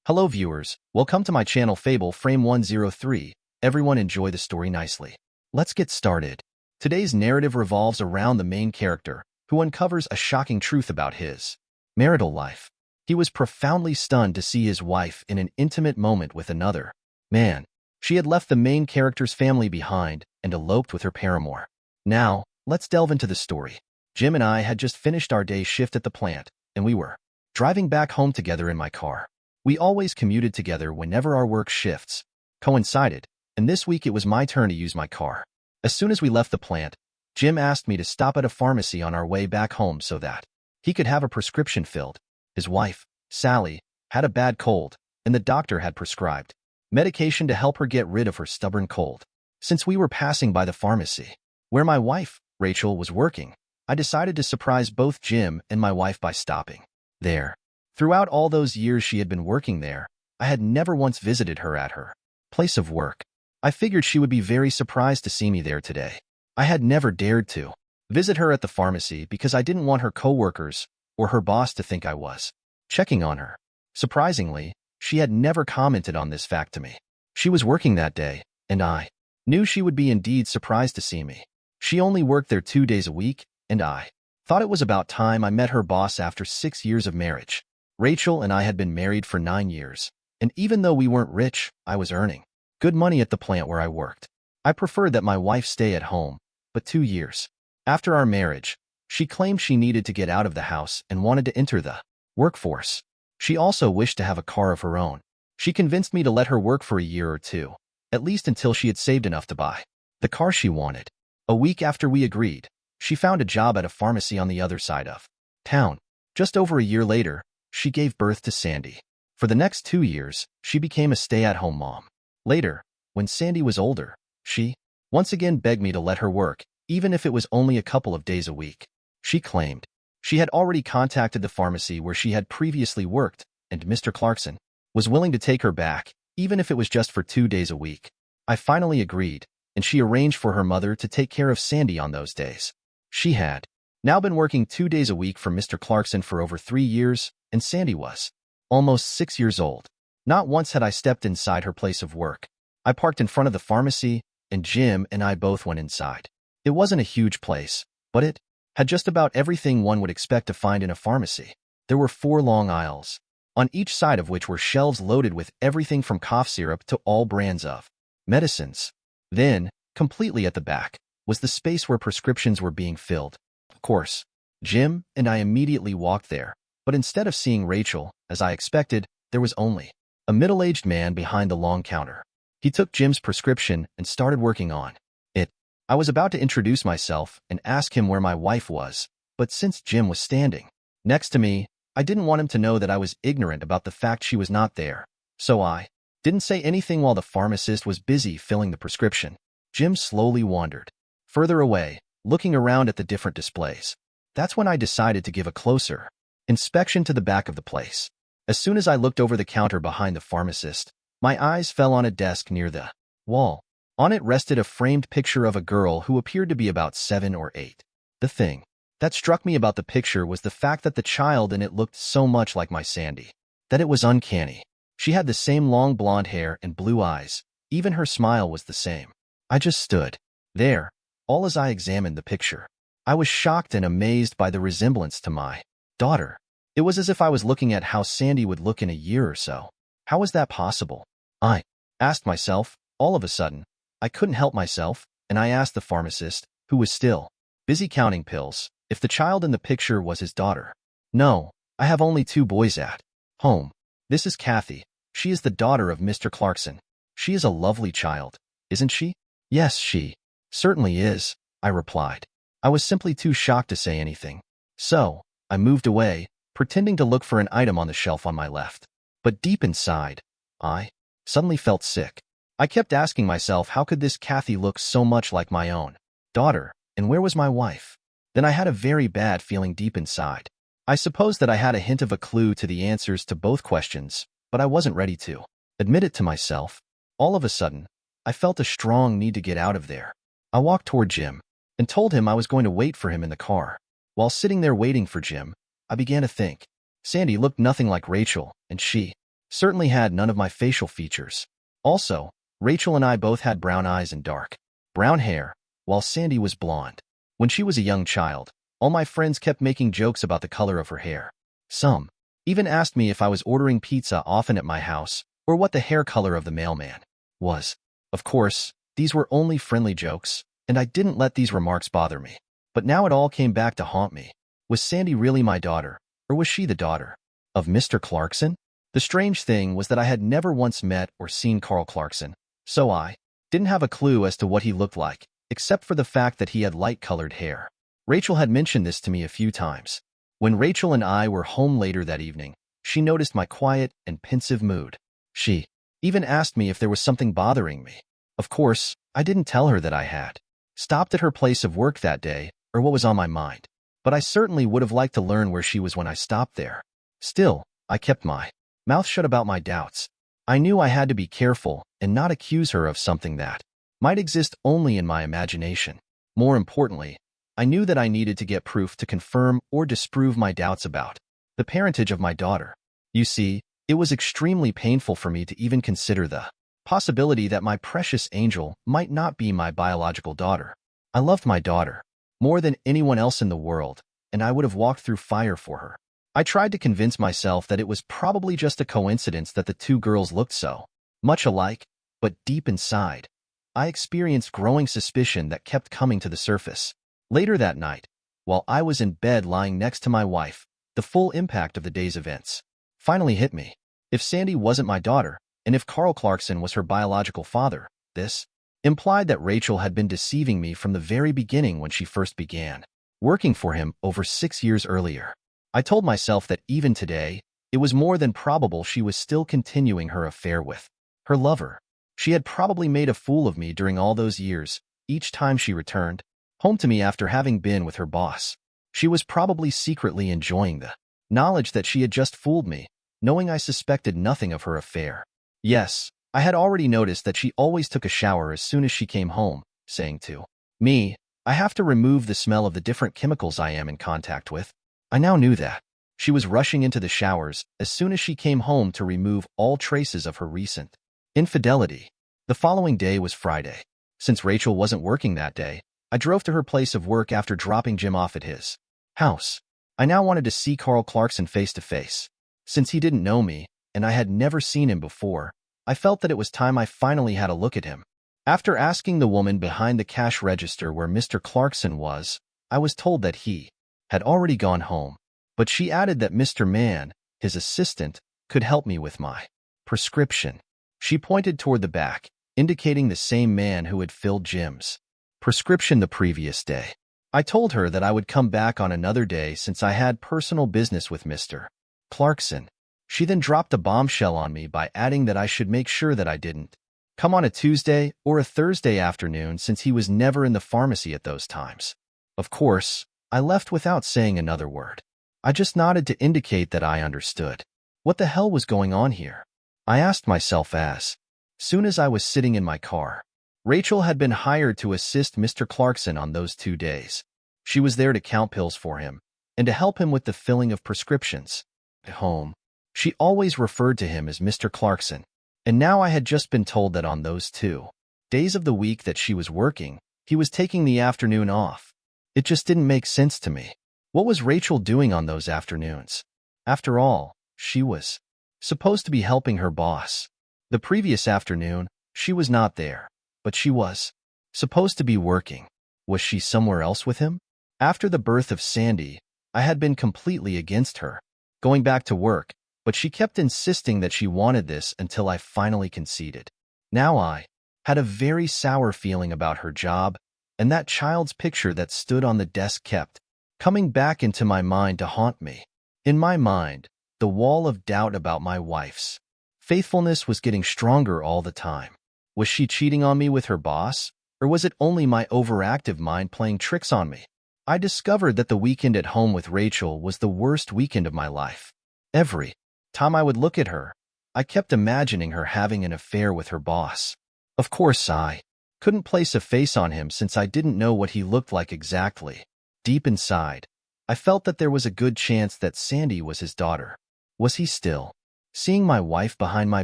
Hello viewers, welcome to my channel Fable Frame 103. Everyone enjoy the story nicely. Let's get started. Today's narrative revolves around the main character, who uncovers a shocking truth about his marital life. He was profoundly stunned to see his wife in an intimate moment with another man. She had left the main character's family behind and eloped with her paramour. Now, let's delve into the story. Jim and I had just finished our day's shift at the plant, and we were driving back home together in my car. We always commuted together whenever our work shifts coincided, and this week it was my turn to use my car. As soon as we left the plant, Jim asked me to stop at a pharmacy on our way back home so that he could have a prescription filled. His wife, Sally, had a bad cold, and the doctor had prescribed medication to help her get rid of her stubborn cold. Since we were passing by the pharmacy where my wife, Rachel, was working, I decided to surprise both Jim and my wife by stopping there. Throughout all those years she had been working there, I had never once visited her at her place of work. I figured she would be very surprised to see me there today. I had never dared to visit her at the pharmacy because I didn't want her coworkers or her boss to think I was checking on her. Surprisingly, she had never commented on this fact to me. She was working that day, and I knew she would be indeed surprised to see me. She only worked there 2 days a week, and I thought it was about time I met her boss after 6 years of marriage. Rachel and I had been married for 9 years, and even though we weren't rich, I was earning good money at the plant where I worked. I preferred that my wife stay at home, but 2 years after our marriage, she claimed she needed to get out of the house and wanted to enter the workforce. She also wished to have a car of her own. She convinced me to let her work for a year or two, at least until she had saved enough to buy the car she wanted. A week after we agreed, she found a job at a pharmacy on the other side of town. Just over a year later, she gave birth to Sandy. For the next 2 years, she became a stay-at-home mom. Later, when Sandy was older, she once again begged me to let her work, even if it was only a couple of days a week. She claimed she had already contacted the pharmacy where she had previously worked, and Mr. Clarkson was willing to take her back, even if it was just for 2 days a week. I finally agreed, and she arranged for her mother to take care of Sandy on those days. She had now been working 2 days a week for Mr. Clarkson for over 3 years, and Sandy was almost 6 years old. Not once had I stepped inside her place of work. I parked in front of the pharmacy, and Jim and I both went inside. It wasn't a huge place, but it had just about everything one would expect to find in a pharmacy. There were 4 long aisles, on each side of which were shelves loaded with everything from cough syrup to all brands of medicines. Then, completely at the back, was the space where prescriptions were being filled. Of course, Jim and I immediately walked there, but instead of seeing Rachel, as I expected, there was only a middle-aged man behind the long counter. He took Jim's prescription and started working on it. I was about to introduce myself and ask him where my wife was, but since Jim was standing next to me, I didn't want him to know that I was ignorant about the fact she was not there, so I didn't say anything while the pharmacist was busy filling the prescription. Jim slowly wandered further away, looking around at the different displays. That's when I decided to give a closer inspection to the back of the place. As soon as I looked over the counter behind the pharmacist, my eyes fell on a desk near the wall. On it rested a framed picture of a girl who appeared to be about 7 or 8. The thing that struck me about the picture was the fact that the child in it looked so much like my Sandy that it was uncanny. She had the same long blonde hair and blue eyes. Even her smile was the same. I just stood there, all as I examined the picture. I was shocked and amazed by the resemblance to my daughter. It was as if I was looking at how Sandy would look in a year or so. How was that possible? I asked myself. All of a sudden, I couldn't help myself, and I asked the pharmacist, who was still busy counting pills, if the child in the picture was his daughter. No, I have only 2 boys at home. This is Kathy. She is the daughter of Mr. Clarkson. She is a lovely child, isn't she? Yes, she certainly is, I replied. I was simply too shocked to say anything. So, I moved away, pretending to look for an item on the shelf on my left. But deep inside, I suddenly felt sick. I kept asking myself, how could this Kathy look so much like my own daughter, and where was my wife? Then I had a very bad feeling deep inside. I suppose that I had a hint of a clue to the answers to both questions, but I wasn't ready to admit it to myself. All of a sudden, I felt a strong need to get out of there. I walked toward Jim and told him I was going to wait for him in the car. While sitting there waiting for Jim, I began to think. Sandy looked nothing like Rachel, and she certainly had none of my facial features. Also, Rachel and I both had brown eyes and dark brown hair, while Sandy was blonde. When she was a young child, all my friends kept making jokes about the color of her hair. Some even asked me if I was ordering pizza often at my house or what the hair color of the mailman was. Of course, these were only friendly jokes, and I didn't let these remarks bother me. But now it all came back to haunt me. Was Sandy really my daughter, or was she the daughter of Mr. Clarkson? The strange thing was that I had never once met or seen Carl Clarkson, so I didn't have a clue as to what he looked like, except for the fact that he had light-colored hair. Rachel had mentioned this to me a few times. When Rachel and I were home later that evening, she noticed my quiet and pensive mood. She even asked me if there was something bothering me. Of course, I didn't tell her that I had stopped at her place of work that day or what was on my mind, but I certainly would have liked to learn where she was when I stopped there. Still, I kept my mouth shut about my doubts. I knew I had to be careful and not accuse her of something that might exist only in my imagination. More importantly, I knew that I needed to get proof to confirm or disprove my doubts about the parentage of my daughter. You see, it was extremely painful for me to even consider the possibility that my precious angel might not be my biological daughter. I loved my daughter more than anyone else in the world, and I would have walked through fire for her. I tried to convince myself that it was probably just a coincidence that the two girls looked so much alike, but deep inside, I experienced growing suspicion that kept coming to the surface. Later that night, while I was in bed lying next to my wife, the full impact of the day's events finally hit me. If Sandy wasn't my daughter, and if Carl Clarkson was her biological father, this implied that Rachel had been deceiving me from the very beginning when she first began working for him over 6 years earlier. I told myself that even today, it was more than probable she was still continuing her affair with her lover. She had probably made a fool of me during all those years, each time she returned home to me after having been with her boss. She was probably secretly enjoying the knowledge that she had just fooled me, knowing I suspected nothing of her affair. Yes, I had already noticed that she always took a shower as soon as she came home, saying to me, "I have to remove the smell of the different chemicals I am in contact with." I now knew that she was rushing into the showers as soon as she came home to remove all traces of her recent infidelity. The following day was Friday. Since Rachel wasn't working that day, I drove to her place of work after dropping Jim off at his house. I now wanted to see Carl Clarkson face to face. Since he didn't know me, and I had never seen him before, I felt that it was time I finally had a look at him. After asking the woman behind the cash register where Mr. Clarkson was, I was told that he had already gone home, but she added that Mr. Mann, his assistant, could help me with my prescription. She pointed toward the back, indicating the same man who had filled Jim's prescription the previous day. I told her that I would come back on another day since I had personal business with Mr. Clarkson. She then dropped a bombshell on me by adding that I should make sure that I didn't come on a Tuesday or a Thursday afternoon since he was never in the pharmacy at those times. Of course, I left without saying another word. I just nodded to indicate that I understood. What the hell was going on here? I asked myself as soon as I was sitting in my car. Rachel had been hired to assist Mr. Clarkson on those 2 days. She was there to count pills for him and to help him with the filling of prescriptions. At home, she always referred to him as Mr. Clarkson, and now I had just been told that on those 2 days of the week that she was working, he was taking the afternoon off. It just didn't make sense to me. What was Rachel doing on those afternoons? After all, she was supposed to be helping her boss. The previous afternoon, she was not there, but she was supposed to be working. Was she somewhere else with him? After the birth of Sandy, I had been completely against her going back to work, but she kept insisting that she wanted this until I finally conceded. Now I had a very sour feeling about her job, and that child's picture that stood on the desk kept coming back into my mind to haunt me. In my mind, the wall of doubt about my wife's faithfulness was getting stronger all the time. Was she cheating on me with her boss, or was it only my overactive mind playing tricks on me? I discovered that the weekend at home with Rachel was the worst weekend of my life. Every time I would look at her, I kept imagining her having an affair with her boss. Of course, I couldn't place a face on him since I didn't know what he looked like exactly. Deep inside, I felt that there was a good chance that Sandy was his daughter. Was he still Seeing my wife behind my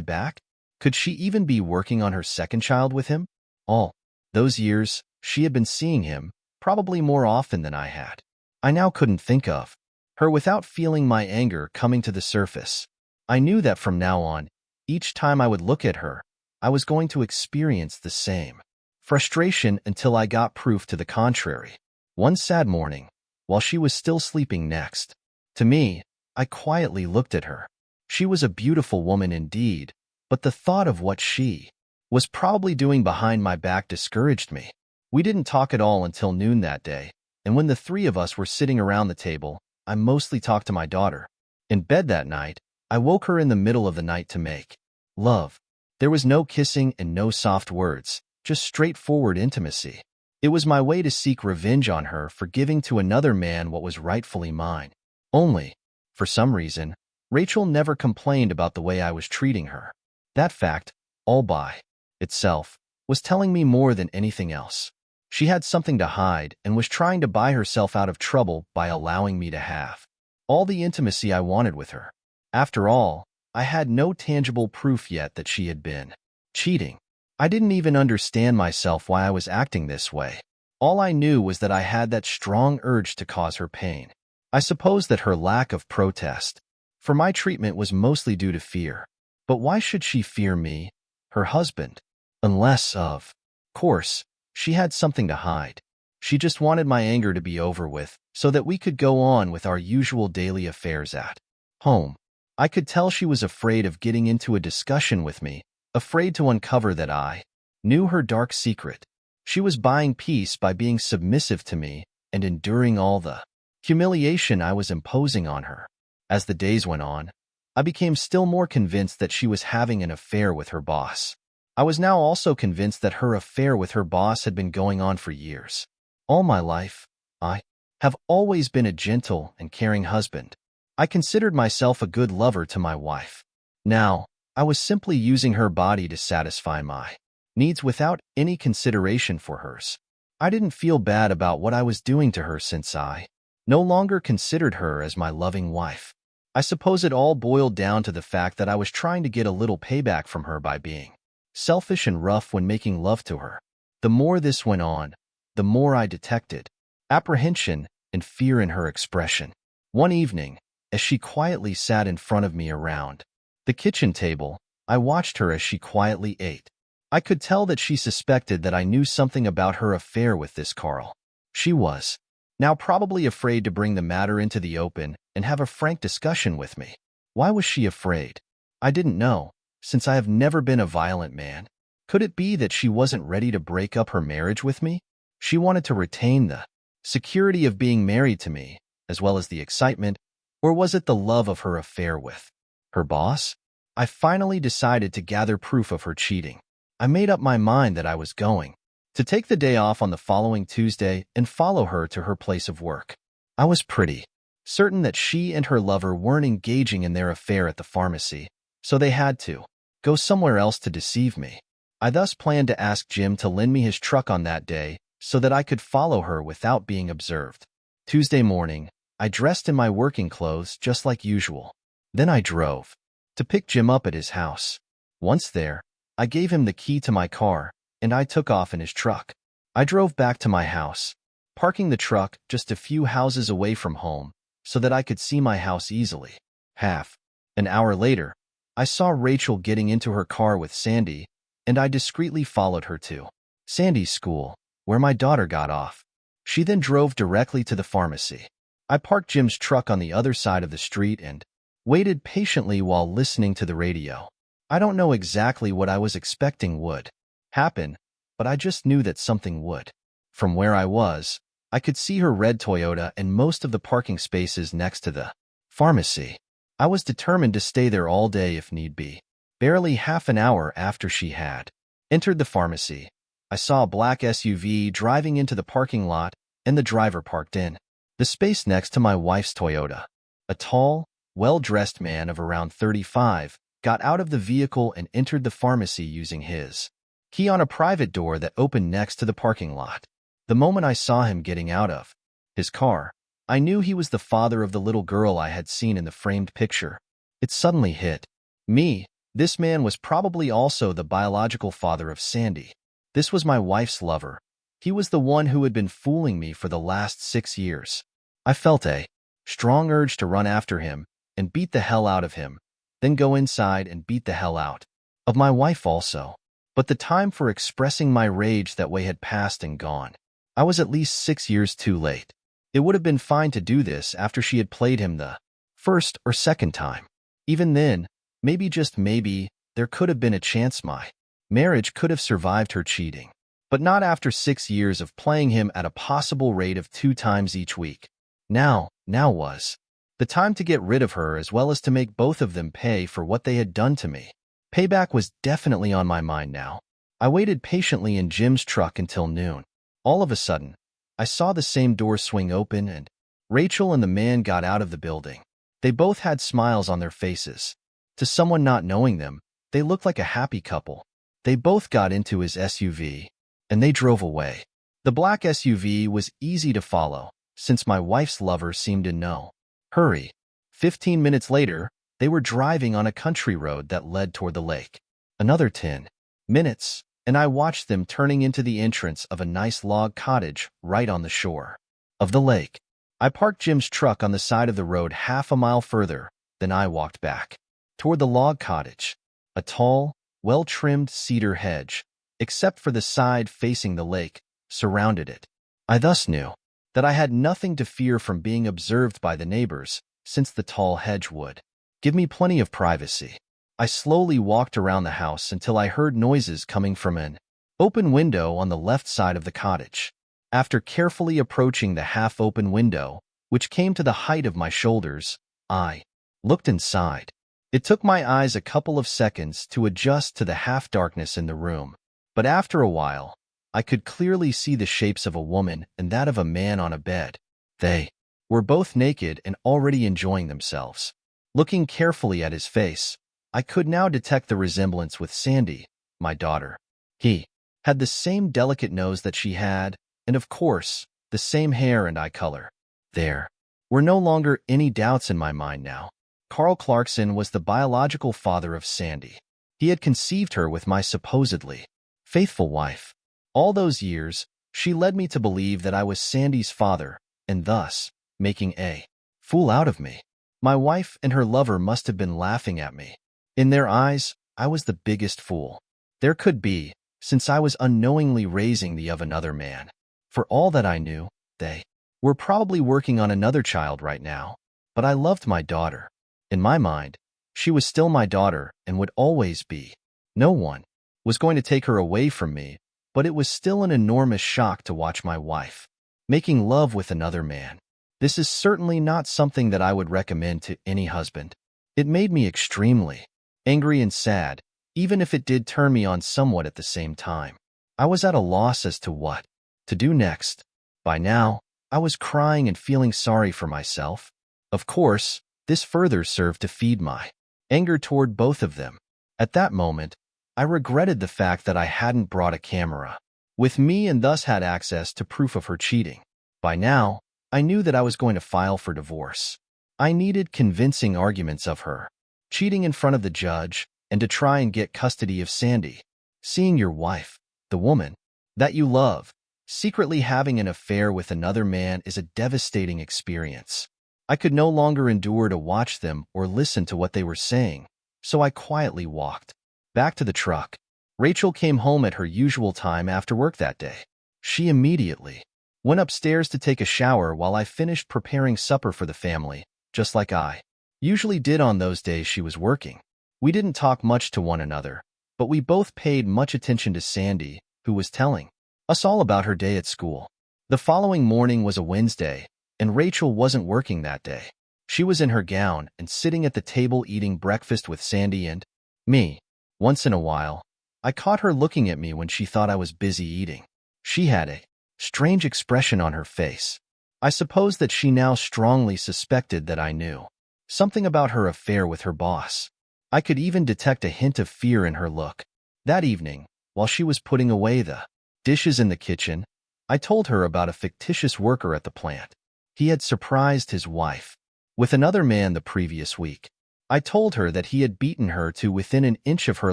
back? Could she even be working on her second child with him? All those years, she had been seeing him, probably more often than I had. I now couldn't think of her without feeling my anger coming to the surface. I knew that from now on, each time I would look at her, I was going to experience the same frustration until I got proof to the contrary. One sad morning, while she was still sleeping next to me, I quietly looked at her. She was a beautiful woman indeed, but the thought of what she was probably doing behind my back discouraged me. We didn't talk at all until noon that day, and when the three of us were sitting around the table, I mostly talked to my daughter. In bed that night, I woke her in the middle of the night to make love. There was no kissing and no soft words, just straightforward intimacy. It was my way to seek revenge on her for giving to another man what was rightfully mine. Only, for some reason, Rachel never complained about the way I was treating her. That fact, all by itself, was telling me more than anything else. She had something to hide and was trying to buy herself out of trouble by allowing me to have all the intimacy I wanted with her. After all, I had no tangible proof yet that she had been cheating. I didn't even understand myself why I was acting this way. All I knew was that I had that strong urge to cause her pain. I suppose that her lack of protest for my treatment was mostly due to fear. But why should she fear me, her husband? Unless, of course, she had something to hide. She just wanted my anger to be over with so that we could go on with our usual daily affairs at home. I could tell she was afraid of getting into a discussion with me, afraid to uncover that I knew her dark secret. She was buying peace by being submissive to me and enduring all the humiliation I was imposing on her. As the days went on, I became still more convinced that she was having an affair with her boss. I was now also convinced that her affair with her boss had been going on for years. All my life, I have always been a gentle and caring husband. I considered myself a good lover to my wife. Now, I was simply using her body to satisfy my needs without any consideration for hers. I didn't feel bad about what I was doing to her since I no longer considered her as my loving wife. I suppose it all boiled down to the fact that I was trying to get a little payback from her by being selfish and rough when making love to her. The more this went on, the more I detected apprehension and fear in her expression. One evening, as she quietly sat in front of me around the kitchen table, I watched her as she quietly ate. I could tell that she suspected that I knew something about her affair with this Carl. She was now probably afraid to bring the matter into the open and have a frank discussion with me. Why was she afraid? I didn't know, since I have never been a violent man. Could it be that she wasn't ready to break up her marriage with me? She wanted to retain the security of being married to me, as well as the excitement, or was it the love of her affair with her boss? I finally decided to gather proof of her cheating. I made up my mind that I was going to take the day off on the following Tuesday and follow her to her place of work. I was pretty certain that she and her lover weren't engaging in their affair at the pharmacy, so they had to go somewhere else to deceive me. I thus planned to ask Jim to lend me his truck on that day so that I could follow her without being observed. Tuesday morning, I dressed in my working clothes just like usual. Then I drove to pick Jim up at his house. Once there, I gave him the key to my car, and I took off in his truck. I drove back to my house, parking the truck just a few houses away from home so that I could see my house easily. Half an hour later, I saw Rachel getting into her car with Sandy, and I discreetly followed her to Sandy's school, where my daughter got off. She then drove directly to the pharmacy. I parked Jim's truck on the other side of the street and waited patiently while listening to the radio. I don't know exactly what I was expecting would happen, but I just knew that something would. From where I was, I could see her red Toyota and most of the parking spaces next to the pharmacy. I was determined to stay there all day if need be. Barely half an hour after she had entered the pharmacy, I saw a black SUV driving into the parking lot and the driver parked in the space next to my wife's Toyota. A tall, well-dressed man of around 35 got out of the vehicle and entered the pharmacy using his key on a private door that opened next to the parking lot. The moment I saw him getting out of his car, I knew he was the father of the little girl I had seen in the framed picture. It suddenly hit Me, this man was probably also the biological father of Sandy. This was my wife's lover. He was the one who had been fooling me for the last 6 years. I felt a strong urge to run after him and beat the hell out of him, then go inside and beat the hell out of my wife also. But the time for expressing my rage that way had passed and gone. I was at least 6 years too late. It would have been fine to do this after she had played him the first or second time. Even then, maybe just maybe, there could have been a chance my marriage could have survived her cheating. But not after 6 years of playing him at a possible rate of 2 times each week. Now was the time to get rid of her as well as to make both of them pay for what they had done to me. Payback was definitely on my mind now. I waited patiently in Jim's truck until noon. All of a sudden, I saw the same door swing open and Rachel and the man got out of the building. They both had smiles on their faces. To someone not knowing them, they looked like a happy couple. They both got into his SUV, and they drove away. The black SUV was easy to follow, since my wife's lover seemed in no hurry. 15 minutes later, they were driving on a country road that led toward the lake. Another 10 minutes, and I watched them turning into the entrance of a nice log cottage right on the shore of the lake. I parked Jim's truck on the side of the road half a mile further, then I walked back toward the log cottage. A tall, well-trimmed cedar hedge, except for the side facing the lake, surrounded it. I thus knew that I had nothing to fear from being observed by the neighbors, since the tall hedge would give me plenty of privacy. I slowly walked around the house until I heard noises coming from an open window on the left side of the cottage. After carefully approaching the half-open window, which came to the height of my shoulders, I looked inside. It took my eyes a couple of seconds to adjust to the half-darkness in the room, but after a while, I could clearly see the shapes of a woman and that of a man on a bed. They were both naked and already enjoying themselves. Looking carefully at his face, I could now detect the resemblance with Sandy, my daughter. He had the same delicate nose that she had, and of course, the same hair and eye color. There were no longer any doubts in my mind now. Carl Clarkson was the biological father of Sandy. He had conceived her with my supposedly faithful wife. All those years, she led me to believe that I was Sandy's father, and thus, making a fool out of me. My wife and her lover must have been laughing at me. In their eyes, I was the biggest fool there could be, since I was unknowingly raising the of another man. For all that I knew, they were probably working on another child right now. But I loved my daughter. In my mind, she was still my daughter and would always be. No one was going to take her away from me, but it was still an enormous shock to watch my wife making love with another man. This is certainly not something that I would recommend to any husband. It made me extremely angry and sad, even if it did turn me on somewhat at the same time. I was at a loss as to what to do next. By now, I was crying and feeling sorry for myself. Of course, this further served to feed my anger toward both of them. At that moment, I regretted the fact that I hadn't brought a camera with me and thus had access to proof of her cheating. By now, I knew that I was going to file for divorce. I needed convincing arguments of her cheating in front of the judge and to try and get custody of Sandy. Seeing your wife, the woman that you love, secretly having an affair with another man is a devastating experience. I could no longer endure to watch them or listen to what they were saying, so I quietly walked back to the truck. Rachel came home at her usual time after work that day. She immediately went upstairs to take a shower while I finished preparing supper for the family, just like I usually did on those days she was working. We didn't talk much to one another, but we both paid much attention to Sandy, who was telling us all about her day at school. The following morning was a Wednesday, and Rachel wasn't working that day. She was in her gown and sitting at the table eating breakfast with Sandy and me. Once in a while, I caught her looking at me when she thought I was busy eating. She had a strange expression on her face. I suppose that she now strongly suspected that I knew something about her affair with her boss. I could even detect a hint of fear in her look. That evening, while she was putting away the dishes in the kitchen, I told her about a fictitious worker at the plant. He had surprised his wife with another man the previous week. I told her that he had beaten her to within an inch of her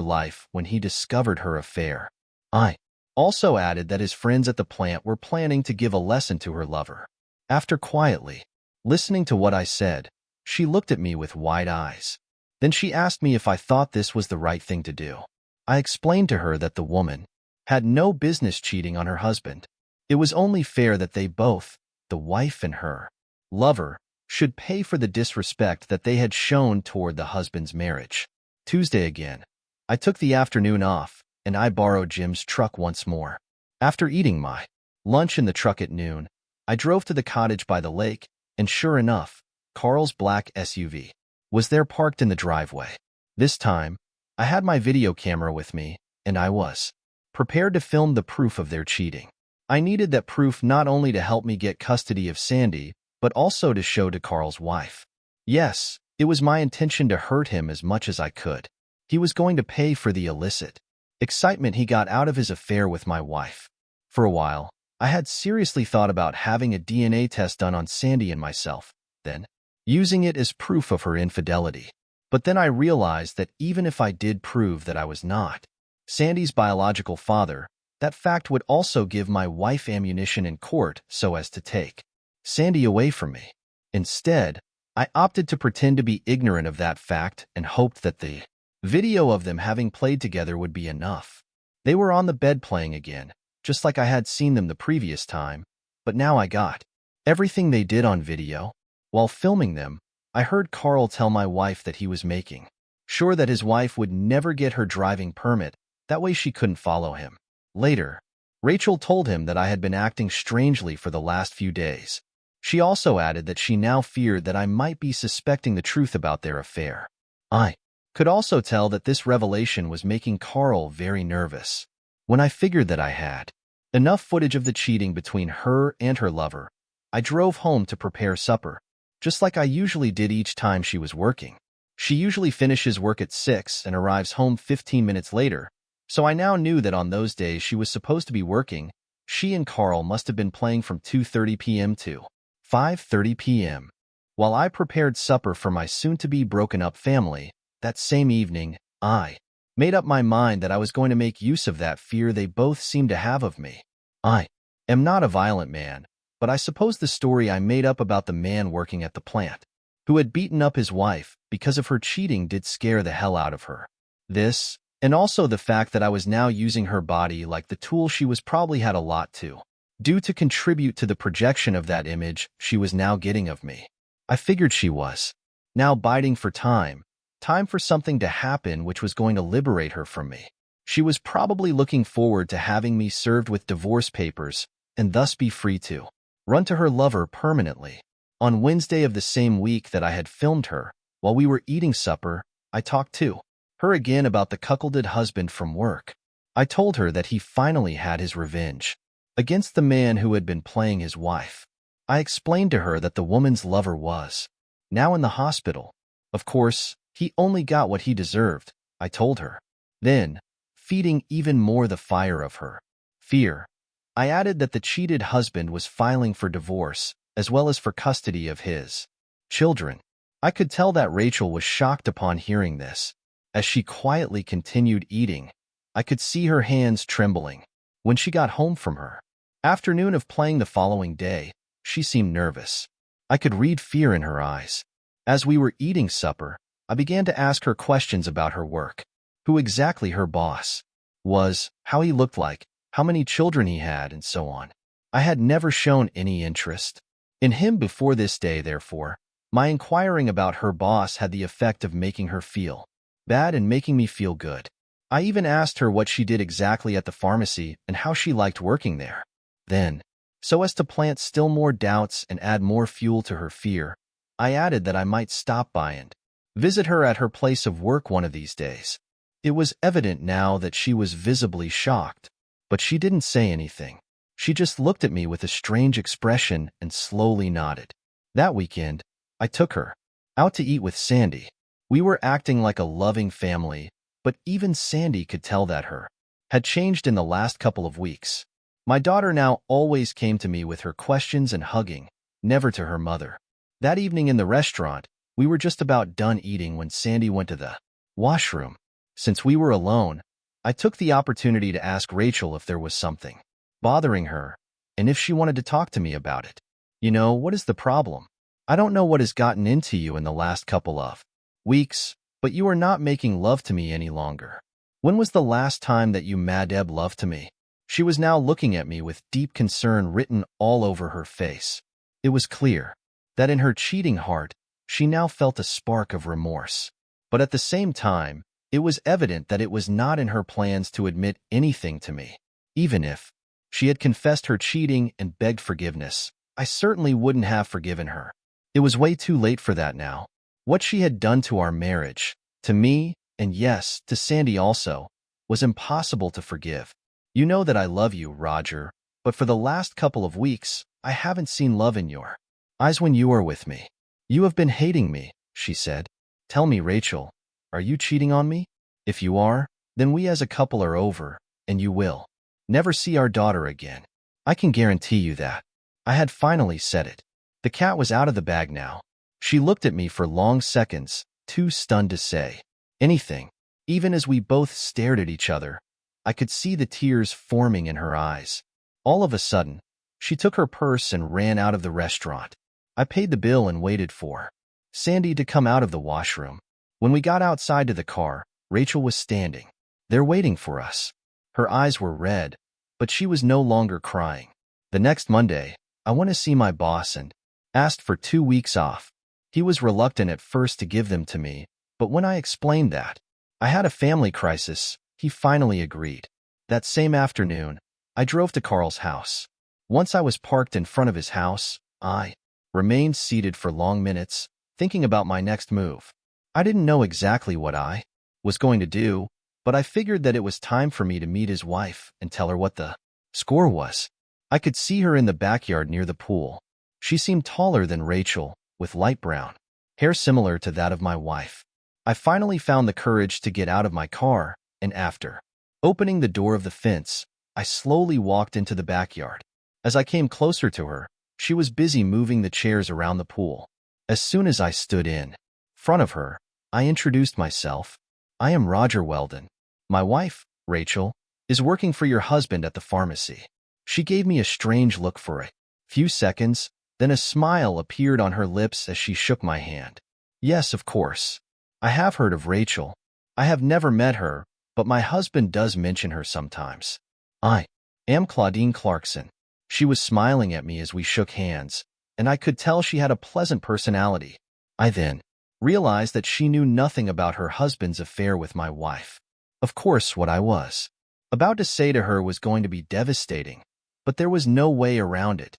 life when he discovered her affair. I also added that his friends at the plant were planning to give a lesson to her lover. After quietly listening to what I said, she looked at me with wide eyes. Then she asked me if I thought this was the right thing to do. I explained to her that the woman had no business cheating on her husband. It was only fair that they both, the wife and her lover, should pay for the disrespect that they had shown toward the husband's marriage. Tuesday again. I took the afternoon off, and I borrowed Jim's truck once more. After eating my lunch in the truck at noon, I drove to the cottage by the lake, and sure enough, Carl's black SUV was there parked in the driveway. This time, I had my video camera with me, and I was prepared to film the proof of their cheating. I needed that proof not only to help me get custody of Sandy, but also to show to Carl's wife. Yes, it was my intention to hurt him as much as I could. He was going to pay for the illicit excitement he got out of his affair with my wife. For a while, I had seriously thought about having a DNA test done on Sandy and myself, then using it as proof of her infidelity. But then I realized that even if I did prove that I was not Sandy's biological father, that fact would also give my wife ammunition in court so as to take Sandy away from me. Instead, I opted to pretend to be ignorant of that fact and hoped that the video of them having played together would be enough. They were on the bed playing again, just like I had seen them the previous time, but now I got everything they did on video. While filming them, I heard Carl tell my wife that he was making sure that his wife would never get her driving permit, that way she couldn't follow him. Later, Rachel told him that I had been acting strangely for the last few days. She also added that she now feared that I might be suspecting the truth about their affair. I could also tell that this revelation was making Carl very nervous. When I figured that I had enough footage of the cheating between her and her lover, I drove home to prepare supper, just like I usually did each time she was working. She usually finishes work at 6 and arrives home 15 minutes later, so I now knew that on those days she was supposed to be working. She and Carl must have been playing from 2:30 p.m. to 5:30 p.m. While I prepared supper for my soon-to-be broken-up family, that same evening, I made up my mind that I was going to make use of that fear they both seemed to have of me. I am not a violent man, but I suppose the story I made up about the man working at the plant, who had beaten up his wife because of her cheating, did scare the hell out of her. This, and also the fact that I was now using her body like the tool she was probably had a lot to do to contribute to the projection of that image she was now getting of me. I figured she was now biding for time for something to happen which was going to liberate her from me. She was probably looking forward to having me served with divorce papers and thus be free to run to her lover permanently. On Wednesday of the same week that I had filmed her, while we were eating supper, I talked to her again about the cuckolded husband from work. I told her that he finally had his revenge against the man who had been playing his wife. I explained to her that the woman's lover was now in the hospital. Of course, he only got what he deserved, I told her. Then, feeding even more the fire of her fear, I added that the cheated husband was filing for divorce, as well as for custody of his children. I could tell that Rachel was shocked upon hearing this. As she quietly continued eating, I could see her hands trembling. When she got home from her afternoon of playing the following day, she seemed nervous. I could read fear in her eyes. As we were eating supper, I began to ask her questions about her work, who exactly her boss was, how he looked like, how many children he had, and so on. I had never shown any interest in him before this day, therefore, my inquiring about her boss had the effect of making her feel bad and making me feel good. I even asked her what she did exactly at the pharmacy and how she liked working there. Then, so as to plant still more doubts and add more fuel to her fear, I added that I might stop by and visit her at her place of work one of these days. It was evident now that she was visibly shocked, but she didn't say anything. She just looked at me with a strange expression and slowly nodded. That weekend, I took her out to eat with Sandy. We were acting like a loving family, but even Sandy could tell that her had changed in the last couple of weeks. My daughter now always came to me with her questions and hugging, never to her mother. That evening in the restaurant, We were just about done eating when Sandy went to the washroom. Since we were alone, I took the opportunity to ask Rachel if there was something bothering her and if she wanted to talk to me about it. You know, what is the problem? I don't know what has gotten into you in the last couple of weeks, but you are not making love to me any longer. When was the last time that you made love to me? She was now looking at me with deep concern written all over her face. It was clear that in her cheating heart, she now felt a spark of remorse. But at the same time, it was evident that it was not in her plans to admit anything to me. Even if she had confessed her cheating and begged forgiveness, I certainly wouldn't have forgiven her. It was way too late for that now. What she had done to our marriage, to me, and yes, to Sandy also, was impossible to forgive. You know that I love you, Roger, but for the last couple of weeks, I haven't seen love in your eyes when you are with me. You have been hating me, she said. Tell me, Rachel, are you cheating on me? If you are, then we as a couple are over, and you will never see our daughter again. I can guarantee you that. I had finally said it. The cat was out of the bag now. She looked at me for long seconds, too stunned to say anything. Even as we both stared at each other, I could see the tears forming in her eyes. All of a sudden, she took her purse and ran out of the restaurant. I paid the bill and waited for Sandy to come out of the washroom. When we got outside to the car, Rachel was standing there waiting for us. Her eyes were red, but she was no longer crying. The next Monday, I went to see my boss and asked for 2 weeks off. He was reluctant at first to give them to me, but when I explained that I had a family crisis, he finally agreed. That same afternoon, I drove to Carl's house. Once I was parked in front of his house, I remained seated for long minutes, thinking about my next move. I didn't know exactly what I was going to do, but I figured that it was time for me to meet his wife and tell her what the score was. I could see her in the backyard near the pool. She seemed taller than Rachel, with light brown hair similar to that of my wife. I finally found the courage to get out of my car, and after opening the door of the fence, I slowly walked into the backyard. As I came closer to her, she was busy moving the chairs around the pool. As soon as I stood in front of her, I introduced myself. I am Roger Weldon. My wife, Rachel, is working for your husband at the pharmacy. She gave me a strange look for a few seconds, then a smile appeared on her lips as she shook my hand. Yes, of course. I have heard of Rachel. I have never met her, but my husband does mention her sometimes. I am Claudine Clarkson. She was smiling at me as we shook hands, and I could tell she had a pleasant personality. I then realized that she knew nothing about her husband's affair with my wife. Of course, what I was about to say to her was going to be devastating, but there was no way around it.